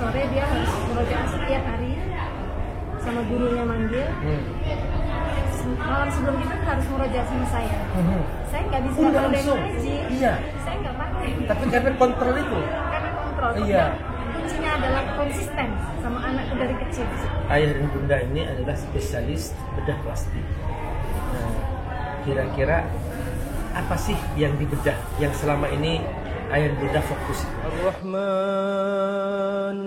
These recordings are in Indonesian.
sore dia harus murojaah setiap hari sama gurunya manggil. Malam sebelum itu harus murojaah sama saya. Saya nggak bisa langsung ngaji. Iya. Saya nggak pakai. Tapi karena kontrol itu. Karena kontrol. Iya. Kuncinya adalah konsisten sama anakku dari kecil. Ayah dan bunda ini adalah spesialis bedah plastik. Nah, kira-kira apa sih yang dibedah yang selama ini ayah dan bunda fokus? Ar-Rahman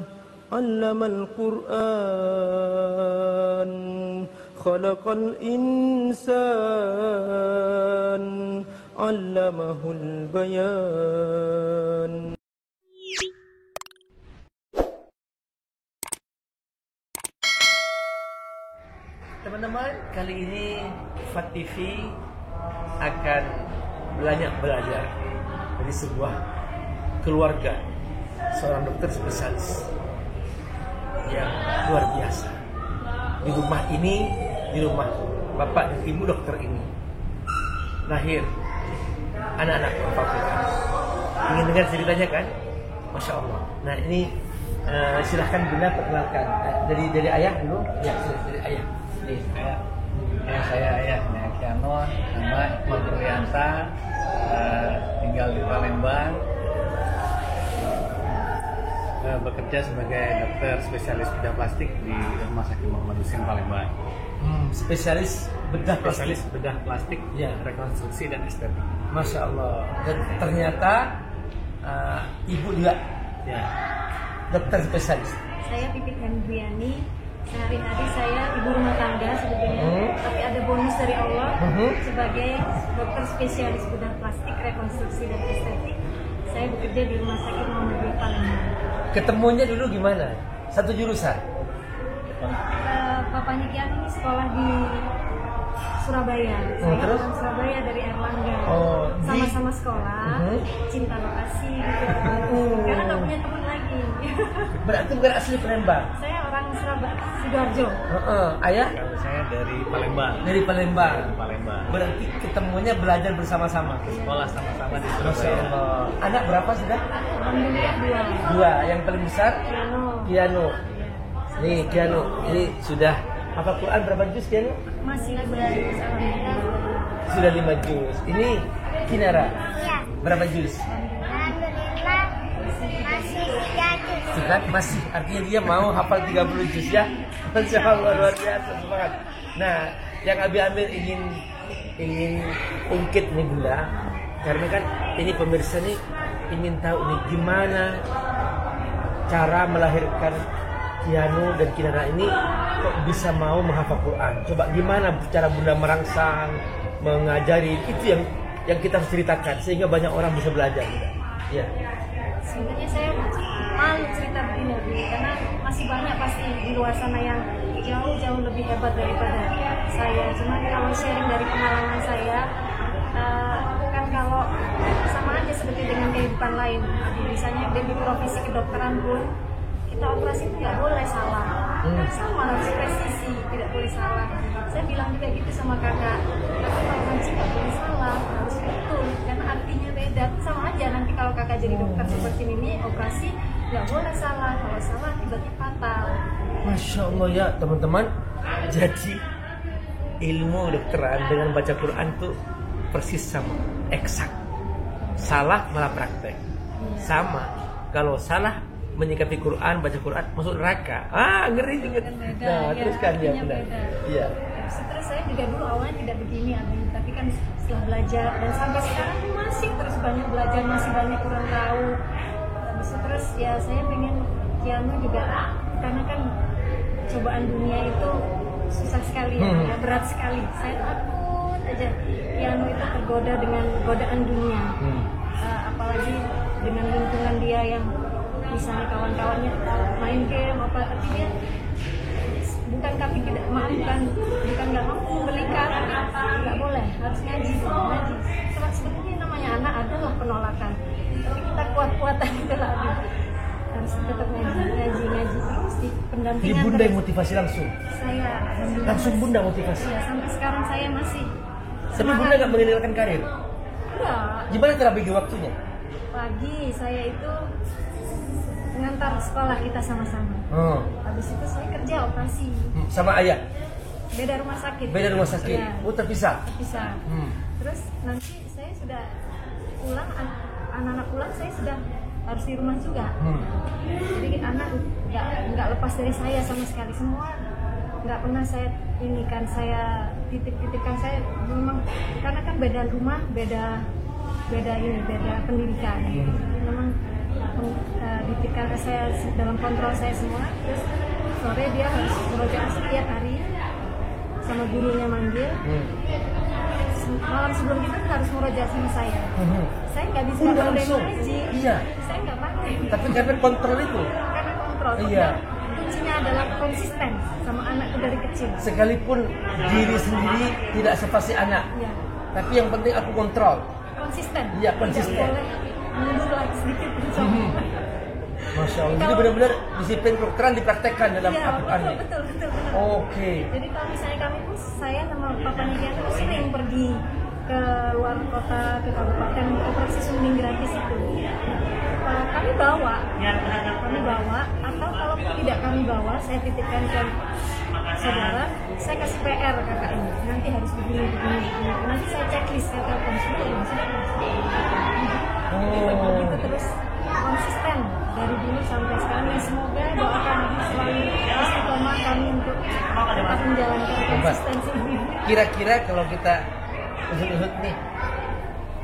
'allamal Qur'an khalaqal insan 'allamahul bayan. Teman-teman, kali ini FAT TV akan banyak belajar dari sebuah keluarga seorang dokter spesialis yang luar biasa. Di rumah ini, di rumah bapak dan ibu dokter ini lahir anak-anak Al-Fatihah. Ingin dengar ceritanya kan? Masya Allah. Nah ini silahkan Bunda perkenalkan dari ayah dulu. Ya, dari ayah. Nih, saya ayahnya Kianon, nama Iqbal Purrianta, tinggal di Palembang, bekerja sebagai dokter spesialis bedah plastik di Rumah Sakit Muhammad Husin Palembang. Spesialis bedah plastik. Spesialis bedah plastik, Ya. rekonstruksi dan estetik. Masya Allah. Dan ternyata ibu juga Ya, dokter spesialis. Saya Pipit Hendriani. Sehari-hari saya ibu rumah tangga sebetulnya, tapi ada bonus dari Allah sebagai dokter spesialis bedah plastik, rekonstruksi dan estetik. Saya bekerja di Rumah Sakit Muhammad Husin Palembang. Ketemunya dulu gimana? Satu jurusan? Papanya Kian ini sekolah di Surabaya. Saya Terus? orang Surabaya dari Erlangga. Oh, Sama-sama sekolah, cinta lokasi gitu. Karena nggak punya teman lagi. Berarti bukan asli Palembang? Saya orang Surabaya, Sidoarjo. Ayah? kalau saya dari Palembang. Dari Palembang. Palembang. Berarti ketemunya belajar bersama-sama. Sekolah sama-sama di Masya Surabaya. Allah. Anak berapa sudah? Alhamdulillah dua. Dua. Yang paling besar? Piano. Kiano. Nih Kiano, ini sudah hafal Quran berapa juz Kiano? Masih belajar alhamdulillah. Sudah 5 juz. Ini Kinara. Iya, Berapa juz? alhamdulillah masih 3 juz. Sudah masih, artinya dia mau hafal 30 juz ya. Masya Allah, luar biasa, semangat. Nah, yang Abi Amir ingin ungkit nih Bunda, karena kan ini pemirsa nih ingin tahu nih gimana cara melahirkan Kiano dan Kinara ini kok bisa mau menghafal Quran. Coba gimana cara Bunda merangsang, mengajari, itu yang kita harus ceritakan sehingga banyak orang bisa belajar. Ya. Sebenarnya saya malu cerita begini Bu, karena masih banyak pasti di luar sana yang jauh-jauh lebih hebat daripada saya. Cuma kalau sharing dari pengalaman saya, kan kalau sama aja seperti dengan kehidupan lain. Misalnya dari profesi kedokteran pun, kita operasi itu nggak boleh salah. Kan sama harus presisi, tidak boleh salah. Saya bilang juga gitu sama kakak, kalau ngaji nggak boleh salah, harus betul, karena artinya beda. Sama aja nanti kalau kakak jadi dokter seperti ini, operasi nggak boleh salah. Kalau salah tiba-tiba fatal. Masya Allah ya teman-teman. Jadi ilmu kedokteran dengan baca Quran tuh persis sama, eksak. Salah malah praktek. Sama. Kalau salah menyikapi Quran, baca Quran, masuk neraka. Ngeri juga. Nah, ya, teruskan ya artinya benar. beda. Iya. Terus saya juga dulu awalnya tidak begini, tapi kan setelah belajar dan sampai sekarang masih terus banyak belajar, masih banyak kurang tahu. Terus ya saya pengen Kiano juga, karena kan cobaan dunia itu susah sekali ya, berat sekali. Saya takut aja Kiano itu tergoda dengan godaan dunia, apalagi dengan lingkungan dia yang misalnya kawan-kawannya main game apa, tapi dia bukan kami tidak maaf, bukan nggak mampu membelikan, nggak boleh, harus ngaji. Sebetulnya namanya anak adalah penolakan, tapi kita kuat-kuatan itulah, harus tetap ngaji terus di pendampingan. Jadi Bunda yang motivasi langsung. Saya Langsung Bunda motivasi. ya, sampai sekarang saya masih Tapi semangat. Bunda nggak meninggalkan karir. Enggak. Gimana cara bagi waktunya? Pagi saya itu mengantar sekolah kita sama-sama. Habis itu saya kerja operasi. Sama ayah? Beda rumah sakit. Beda rumah sakit. Ya, Oh, terpisah. terpisah. Terus nanti saya sudah pulang, anak-anak pulang saya sudah harus di rumah juga. Jadi anak nggak lepas dari saya sama sekali, semua nggak pernah saya ini kan, saya titip-titipkan. Saya memang karena kan beda rumah, beda pendidikan. Jadi memang dititipkan ke saya dalam kontrol saya semua. Terus sore dia harus murojaah setiap hari sama gurunya manggil. Malam sebelum itu harus murojaah sama saya. Saya nggak bisa langsung. ngaji. Iya. Saya nggak pakai. Tapi karena kontrol itu. Karena kontrol. Iya. Kuncinya adalah konsisten sama anakku dari kecil. Sekalipun diri sendiri tidak seperti anak. Iya. Tapi yang penting aku kontrol. Konsisten. Iya, konsisten. Tidak boleh mundur lagi sedikit. Masya Allah. Jadi benar-benar disiplin kedokteran dipraktekkan dalam Iya, Al-Quran. betul. Oke. Jadi kalau misalnya kami pun, saya sama papanya Kiana tuh sering pergi ke luar kota, ke kabupaten untuk operasi suntik gratis itu. Kami bawa, atau kalau tidak kami bawa, saya titipkan ke saudara, saya kasih PR kakak ini. Nanti harus begini. Nanti saya checklist, saya telepon semua. Begitu terus konsisten dari dulu sampai sekarang. Ya, semoga doakan selalu istiqomah kami untuk tetap menjalankan konsistensi ini. Kira-kira kalau kita usut-usut nih,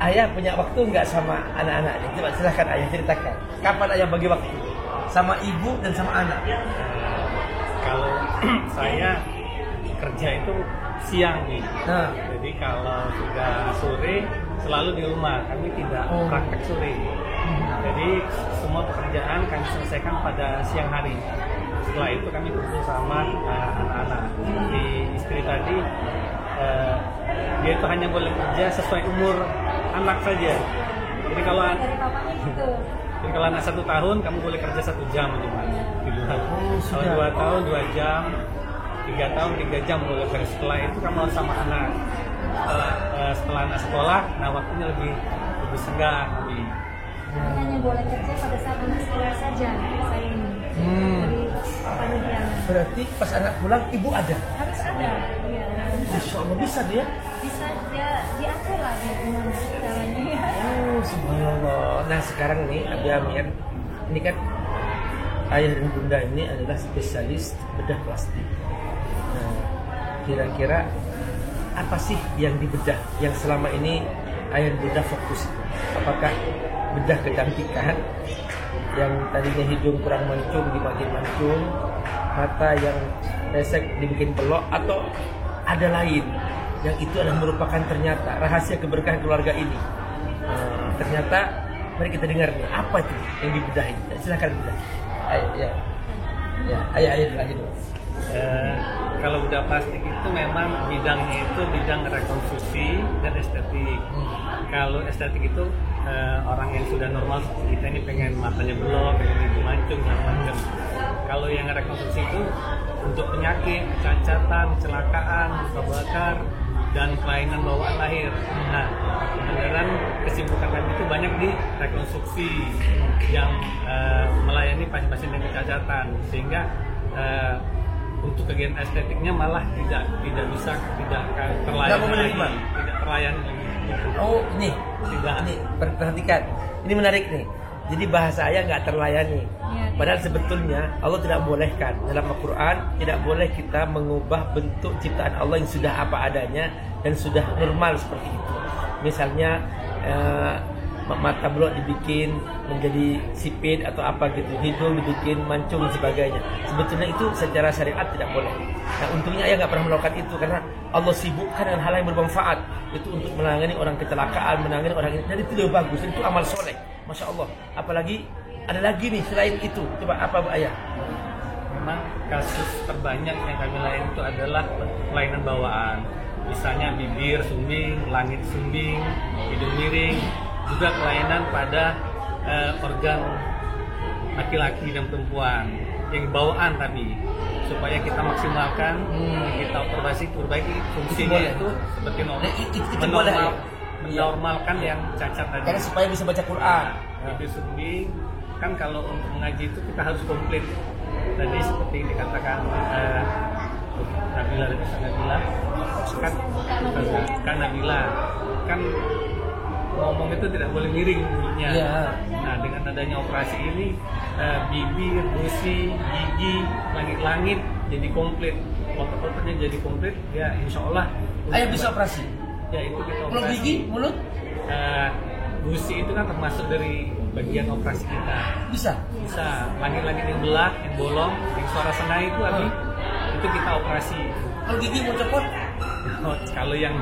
ayah punya waktu nggak sama anak-anak? Coba silahkan ayah ceritakan. Kapan ayah bagi waktu sama ibu dan sama anak? Kalau saya kerja itu siang nih. Nah. Jadi kalau sudah sore selalu di rumah, kami tidak praktek sore. Jadi semua pekerjaan kami selesaikan pada siang hari. Setelah itu kami kumpul sama anak-anak. Di istri tadi dia itu hanya boleh kerja sesuai umur anak saja. Jadi kalau Dari papanya gitu. Jadi kalau anak 1 tahun, kamu boleh kerja 1 jam minimal. Kalau 2 tahun 2 jam, 3 tahun 3 jam boleh kerja. Setelah itu kamu harus sama anak. Setelah anak sekolah, nah waktunya lebih senggang. Hanya boleh kerja pada saat anak sekolah saja. Saya ini dari papanya Kiana. Berarti pas anak pulang ibu ada. Harus ada. Iya. Masya Allah, bisa dia. Bisa dia diatur lah gimana caranya. Subhanallah. Nah sekarang nih Abi Amir, ini kan ayah dan bunda ini adalah spesialis bedah plastik. Nah, kira-kira apa sih yang dibedah yang selama ini ayah dan bunda fokus? Apakah bedah kecantikan yang tadinya hidung kurang mancung dimakin mancung, mata yang resek dibikin pelok, atau ada lain yang itu adalah merupakan ternyata rahasia keberkahan keluarga ini? Ternyata mari kita dengar nih apa itu yang dibedahi. Silakan bedah. Ayah dulu. Kalau bedah plastik itu memang bidangnya itu bidang rekonstruksi dan estetik. Kalau estetik itu orang yang sudah normal seperti kita ini pengen matanya belok, pengen hidung mancung, macam. Kalau yang rekonstruksi itu untuk penyakit, kecacatan, kecelakaan, luka bakar, dan kelainan bawaan lahir. Nah, beneran kesibukan kami itu banyak di rekonstruksi yang melayani pasien-pasien dengan kecacatan, sehingga untuk kegiatan estetiknya malah tidak terlayani lagi. Oh ini, tidak. Ini perhatikan, ini menarik nih. Jadi bahasa ayah nggak terlayani. Padahal sebetulnya Allah tidak bolehkan dalam Al-Quran, tidak boleh kita mengubah bentuk ciptaan Allah yang sudah apa adanya dan sudah normal seperti itu. Misalnya mata belok dibikin menjadi sipit atau apa gitu, hidung dibikin mancung dan sebagainya. Sebetulnya itu secara syariat tidak boleh. Nah untungnya ayah nggak pernah melakukan itu karena Allah sibukkan dengan hal yang bermanfaat. Itu untuk menangani orang kecelakaan, menangani orang ini, dan itu lebih bagus. Dan itu amal soleh, masya Allah. Apalagi ada lagi nih selain itu. Coba apa ayah? Memang kasus terbanyak yang kami layani itu adalah kelainan bawaan. Misalnya bibir sumbing, langit sumbing, hidung miring. Juga kelainan pada organ laki-laki dan perempuan yang bawaan tadi, supaya kita maksimalkan, kita perbaiki fungsinya itu seperti normal, menormalkan yang cacat tadi. Karena supaya bisa baca Quran. Bibir sumbing, kan kalau untuk mengaji itu kita harus komplit. Tadi seperti yang dikatakan Nabila tadi, kan Nabila kan ngomong itu tidak boleh miring mulutnya. Iya. Nah, dengan adanya operasi ini bibir, gusi, gigi, langit-langit jadi komplit, otot-ototnya jadi komplit. Ya, insya Allah. Ayah bisa operasi. Ya, itu kita operasi. Kalau gigi, mulut gusi itu kan termasuk dari bagian operasi kita. bisa. Bisa langit-langit yang belah, yang bolong, yang suara senai itu itu kita operasi. Kalau gigi mau copot, Kalau yang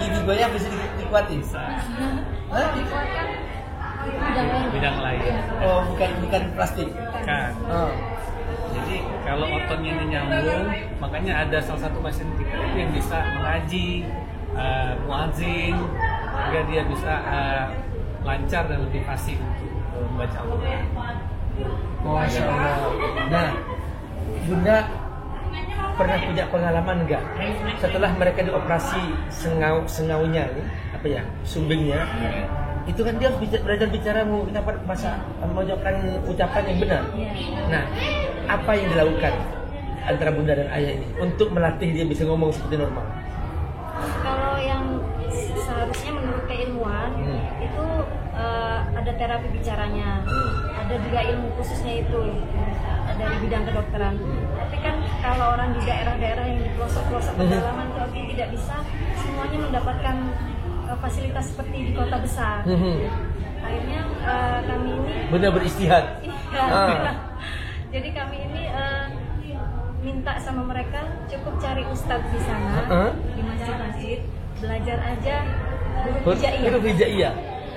gigi banyak bisa dikuatin. bisa Hah? bidang lain. Oh, bukan plastik. Kan. Oh. Jadi kalau ototnya ini nyambung, makanya ada salah satu pasien kita itu yang bisa mengaji, muadzin, sehingga dia bisa lancar dan lebih fasih untuk membaca Al-Quran. Masya Allah. Nah, Bunda pernah punya pengalaman nggak setelah mereka dioperasi sengaunya ini, apa ya, sumbingnya? Itu kan dia harus belajar bicara mengucapkan mengucapkan ucapan yang benar. Nah, apa yang dilakukan antara Bunda dan Ayah ini untuk melatih dia bisa ngomong seperti normal? Kalau yang seharusnya menurut keilmuan itu ada terapi bicaranya, ada juga ilmu khususnya itu dari bidang kedokteran. Tapi kan kalau orang di daerah-daerah yang di pelosok-pelosok pedalaman itu tidak bisa semuanya mendapatkan fasilitas seperti di kota besar. Akhirnya kami ini Bunda beristihad. Jadi kami ini minta sama mereka cukup cari ustadz di sana di masjid-masjid, belajar aja huruf hijaiyah. Huruf hijaiyah.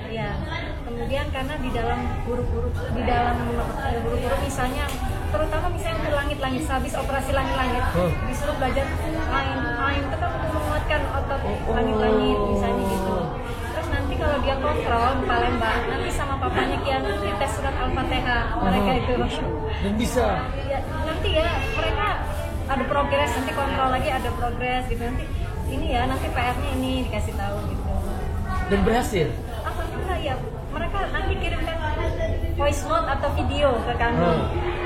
Ya. Kemudian karena di dalam huruf-huruf misalnya, terutama misalnya untuk langit-langit, habis operasi langit-langit disuruh belajar lain itu kan untuk menguatkan otot langit-langit misalnya gitu. Terus nanti kalau dia kontrol di Palembang, nanti sama papanya Kianu dites surat Al-Fatihah mereka itu. Dan bisa. Ya, nanti ya mereka ada progres, nanti kontrol lagi ada progres gitu, nanti ini ya nanti PR-nya ini dikasih tahu gitu. Dan berhasil. Alhamdulillah ya, mereka nanti kirimkan voice note atau video ke kami.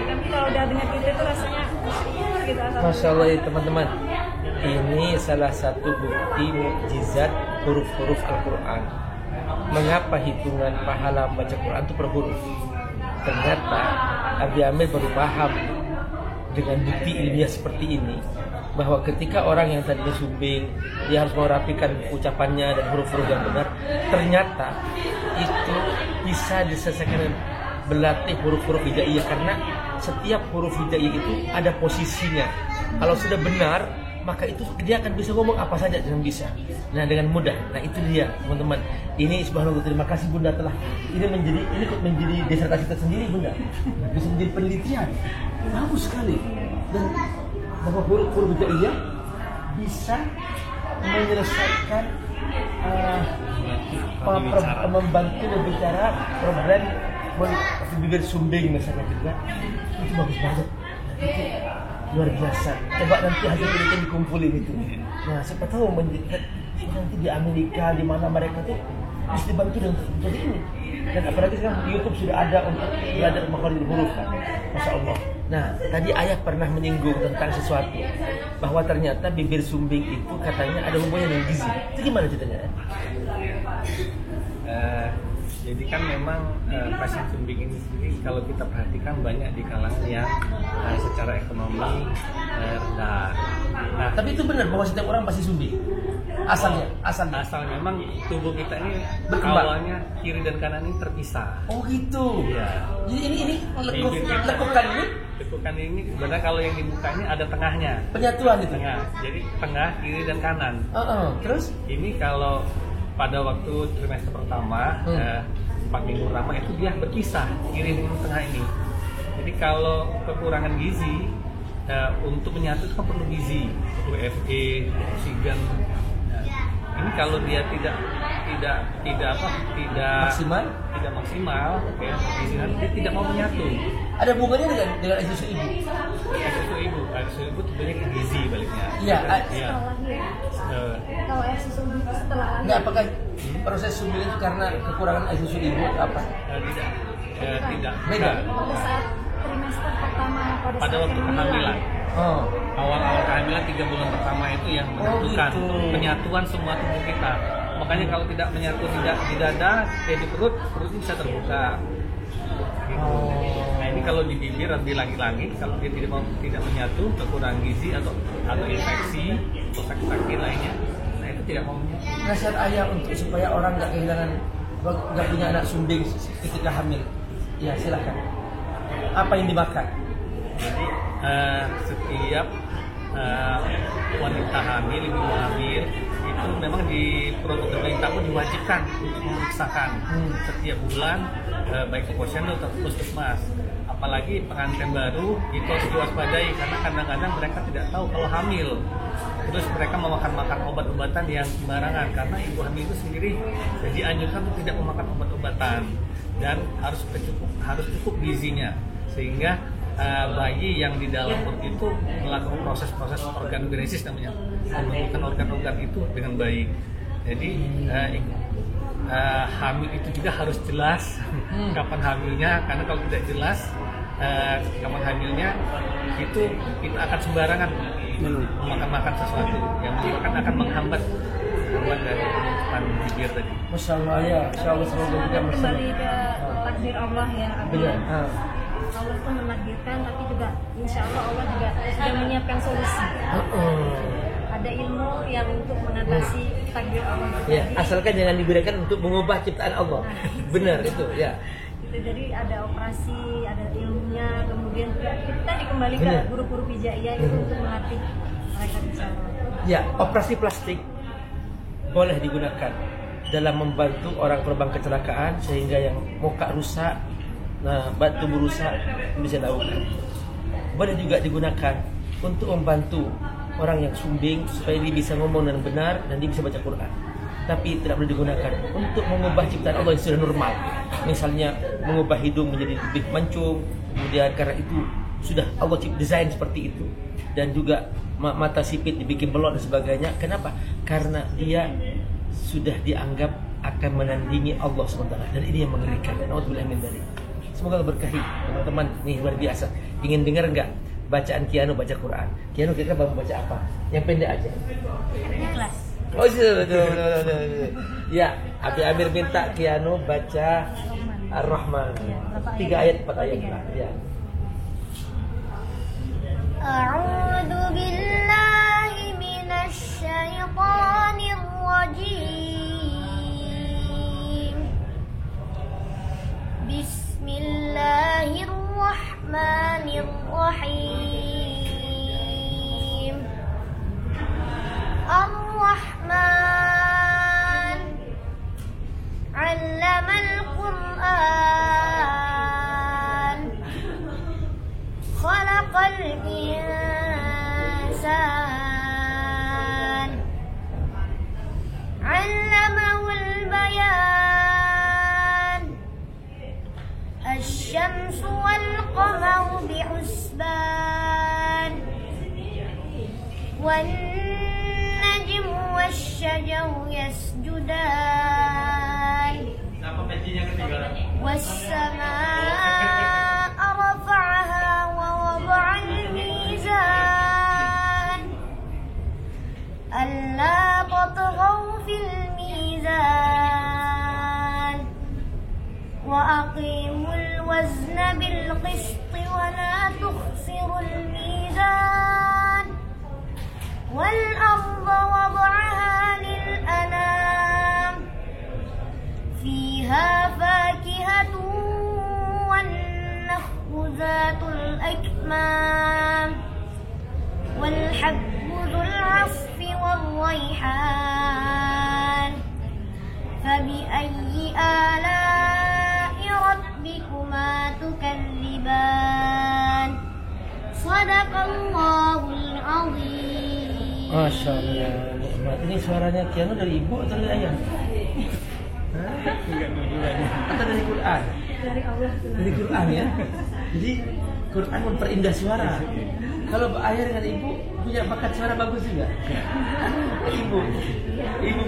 Kami kalau udah dengar itu rasanya gitu. Masya Allah ya teman-teman. Ini salah satu bukti mukjizat huruf-huruf Al-Quran. Mengapa hitungan pahala membaca Quran itu per huruf? Ternyata Abi Amir baru paham dengan bukti ilmiah seperti ini, bahwa ketika orang yang tadinya sumbing, dia harus merapikan ucapannya dan huruf-huruf yang benar, ternyata itu bisa diselesaikan dengan berlatih huruf-huruf hijaiyah, karena setiap huruf hijaiyah itu ada posisinya. Kalau sudah benar, maka itu dia akan bisa ngomong apa saja dengan bisa. Nah, dengan mudah. Nah, itu dia, teman-teman. Ini subhanallah, terima kasih Bunda telah ini ikut menjadi disertasi tersendiri, Bunda. Bisa menjadi penelitian. Bagus sekali. Dan bahwa huruf-huruf hijaiyah bisa menyelesaikan membantu berbicara problem bibir sumbing misalnya juga. Itu bagus banget. Itu luar biasa. Coba nanti hasil penelitian dikumpulin itu. Nah, siapa tahu nanti di Amerika, di mana mereka tuh bisa dibantu dengan seperti ini. Dan apalagi sekarang di YouTube sudah ada untuk belajar makhrajul huruf kan. Masya Allah. Nah, tadi Ayah pernah menyinggung tentang sesuatu, bahwa ternyata bibir sumbing itu katanya ada hubungannya dengan gizi. Itu gimana ceritanya? Jadi kan memang pasien sumbing ini sendiri kalau kita perhatikan banyak di kalangan yang secara ekonomi rendah. Nah, tapi itu benar bahwa setiap orang pasti sumbing. Asalnya. Asal memang tubuh kita ini berkembang. awalnya kiri dan kanan ini terpisah. Oh gitu. Iya. Jadi ini lekukan ini sebenarnya kalau yang dibuka ini ada tengahnya. Penyatuan itu. Tengah. Jadi tengah, kiri dan kanan. Terus? Ini kalau pada waktu trimester pertama 4 minggu pertama itu dia berpisah kiri dengan tengah ini. Jadi kalau kekurangan gizi untuk menyatu itu kan perlu gizi, Fe, oksigen. Ini kalau dia tidak maksimal, ya, gizi dia tidak mau menyatu. Ada hubungannya dengan air susu ibu. Air susu ibu tentunya ke gizi baliknya. Iya. Kalau air susu ibu setelah Enggak, apakah proses sumbing itu karena kekurangan air susu ibu apa? Tidak. tidak. Beda. Pada saat trimester pertama, pada Pada saat waktu kehamilan. Oh. Awal-awal kehamilan 3 bulan pertama itu yang menentukan gitu. penyatuan semua tubuh kita. Makanya kalau tidak menyatu tidak di dada, di perut bisa terbuka. Gitu. Nah ini kalau di bibir atau di laki-laki, kalau dia tidak menyatu, kekurangan gizi atau infeksi atau sakit-sakit lainnya, nah itu tidak mau menyatu. Nasihat ayah untuk supaya orang nggak punya anak sumbing ketika hamil. Ya silakan. Apa yang dimakan? Jadi setiap wanita hamil, ibu hamil itu memang di protokol pemerintah pun diwajibkan untuk memeriksakan setiap bulan baik ke posyandu atau puskesmas. Apalagi pengantin baru itu harus diwaspadai karena kadang-kadang mereka tidak tahu kalau hamil. Terus mereka memakan obat-obatan yang sembarangan karena ibu hamil itu sendiri dianjurkan untuk tidak memakan obat-obatan dan harus cukup gizinya sehingga bayi yang di dalam perut itu melakukan proses-proses organogenesis namanya, membentukkan organ-organ itu dengan baik. Jadi hamil itu juga harus jelas kapan hamilnya, karena kalau tidak jelas kapan hamilnya itu kita akan sembarangan makan sesuatu yang akan menghambat dari pembentukan bibir tadi. Masya Allah ya, Insya Allah semoga kita kembali ke takdir Allah ya. benar. Allah itu menakdirkan, tapi juga insya Allah Allah juga sudah menyiapkan solusi. Ada ilmu yang untuk mengatasi takdir Allah. Ya, asalkan jangan digunakan untuk mengubah ciptaan Allah. Benar itu ya. Jadi ada operasi, ada ilmunya, kemudian kita kembali ke guru-guru pijaiyah itu untuk melatih mereka insya Allah. Ya, operasi plastik boleh digunakan dalam membantu orang korban kecelakaan sehingga yang muka rusak, tubuh rusak bisa dilakukan. Boleh juga digunakan untuk membantu orang yang sumbing supaya dia bisa ngomong dengan benar dan dia bisa baca Quran. Tapi tidak boleh digunakan untuk mengubah ciptaan Allah yang sudah normal. Misalnya mengubah hidung menjadi lebih mancung, kemudian karena itu sudah Allah desain seperti itu. Dan juga mata sipit dibikin belok dan sebagainya. Kenapa? Karena dia sudah dianggap akan menandingi Allah SWT. Dan ini yang mengerikan. Nauzubillah min dzalik. Semoga berkahi teman-teman. Nih luar biasa. Ingin dengar enggak bacaan Kiano baca Quran? Kiano kira-kira baru baca apa? Yang pendek aja. Ikhlas. Oh iya, betul. Ya, Abi Amir minta Kiano baca Ar-Rahman. 3 ayat 4 ayat lah. Ya. A'udzu billahi minasy syaithanir rajim. Bismillahirrahmanirrahim. Ar-Rahman 'allamal Qur'an. Khalaqal insan. 'Allamahul bayan. Asy-syamsu wal qamaru bihusban. Wan najmu wasy-syajaru yasjudan. Was-samaa'a rafa'aha wa wada'al mizan. Alla tatghaw fil mizan. Wa aqimul wazna bil qisti wa la tukhsirul mizan. Wal arda wada'aha lil anam. Fiha fakihatun wan nakhlu zatul akmam. Wal habbu dzul 'asfi wal rayhan. Fabi ayyi ala'i rabbikuma tukadziban. Shadaqallahul 'azim. Masya Allah, nikmat. Ini suaranya Kiano dari ibu atau dari ayah? Atau dari Quran? Dari Allah. Dari Quran ya. Jadi Quran memperindah suara. Kalau ayah dengan ibu punya bakat suara bagus juga. Ibu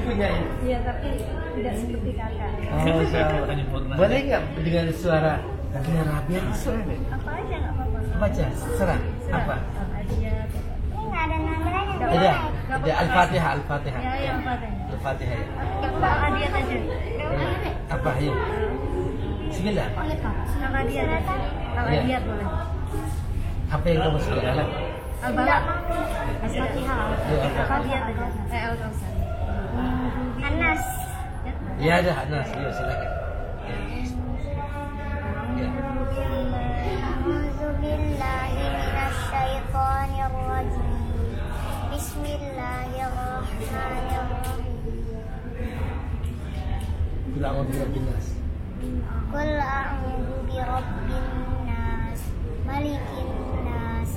punya ya. Iya, tapi tidak seperti kakak. Oh, Masya Allah. Boleh nggak dengan suara Tapi yang Rabia serah deh. Apa aja nggak apa-apa. Baca, serah. Apa? Al-Adiyat. Ini nggak ada namanya. Ada Al-Fatihah, Al-Fatihah. Ya, yang Fatihah. Al-Fatihah ya. Al-Adiyat aja. Apa ya? Bismillah. Al-Adiyat aja. Al-Adiyat boleh. Apa yang kamu suka dalam? Al-Balaq. Al-Fatihah. Ya, apa? Al-Adiyat aja. Al-Kausar. Anas. Ya ada Anas, ya silakan. Ya. A'udzu billahi minasyaitonir rajim. Bismillahirrahmanirrahim. Bila mau birabbin nas. Qul a'udzu birabbin nas, malikin nas,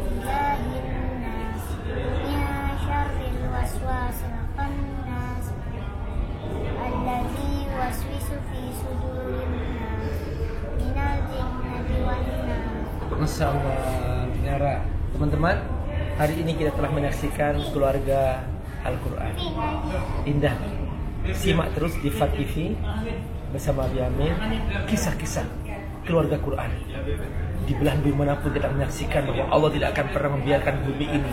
ilahin nas, min syarril waswasil khannas, alladzi yuwaswisu fi sudurin nas, minal jinnati wan nas. Masya Allah, Nyara. Teman-teman, hari ini kita telah menyaksikan keluarga Al-Quran. Indah. Simak terus di FAT TV bersama Abi Amir kisah-kisah keluarga Quran. Di belahan bumi manapun kita menyaksikan bahwa Allah tidak akan pernah membiarkan bumi ini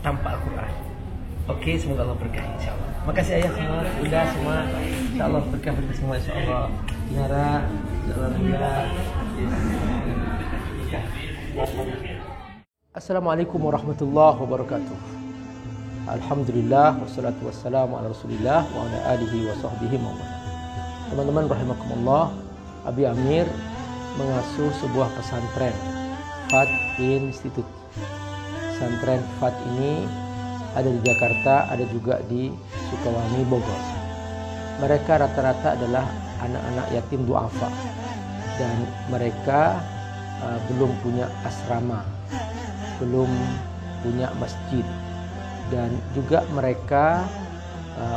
tanpa Al-Quran. Oke, semoga Allah berkahi insyaallah. Makasih ayah semua, bunda semua. Insyaallah berkah bagi semua insyaallah. Nyara, Assalamualaikum warahmatullahi wabarakatuh. Alhamdulillah wassalatu wassalamu ala Rasulillah wa ala alihi wa sahbihi wa man. Teman-teman rahimakumullah, Abi Amir mengasuh sebuah pesantren FAT Institute. Pesantren FAT ini ada di Jakarta, ada juga di Sukawani, Bogor. Mereka rata-rata adalah anak-anak yatim duafa dan mereka belum punya asrama, belum punya masjid, dan juga mereka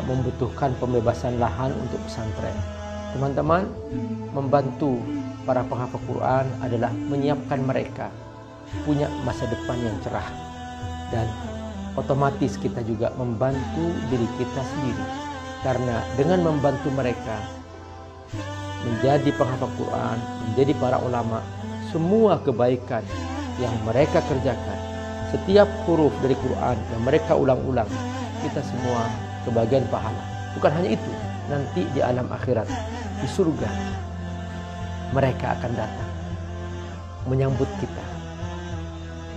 membutuhkan pembebasan lahan untuk pesantren. Teman-teman, membantu para penghafal Quran adalah menyiapkan mereka punya masa depan yang cerah, dan otomatis kita juga membantu diri kita sendiri, karena dengan membantu mereka menjadi penghafal Quran, menjadi para ulama, semua kebaikan yang mereka kerjakan, setiap huruf dari Quran yang mereka ulang-ulang, kita semua kebagian pahala. Bukan hanya itu, nanti di alam akhirat, di surga, mereka akan datang menyambut kita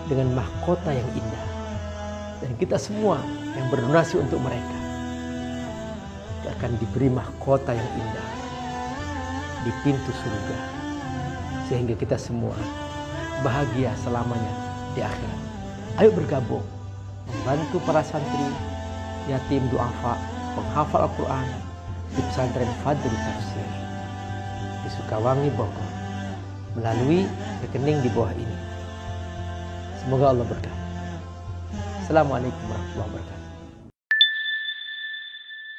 dengan mahkota yang indah. Dan kita semua yang berdonasi untuk mereka akan diberi mahkota yang indah di pintu surga, sehingga kita semua bahagia selamanya di akhirat. Ayo bergabung membantu para santri yatim duafa penghafal Al-Quran di pesantren Fadlul Tafsir di Sukawangi, Bogor, melalui rekening di bawah ini. Semoga Allah berkati. Assalamualaikum warahmatullahi wabarakatuh.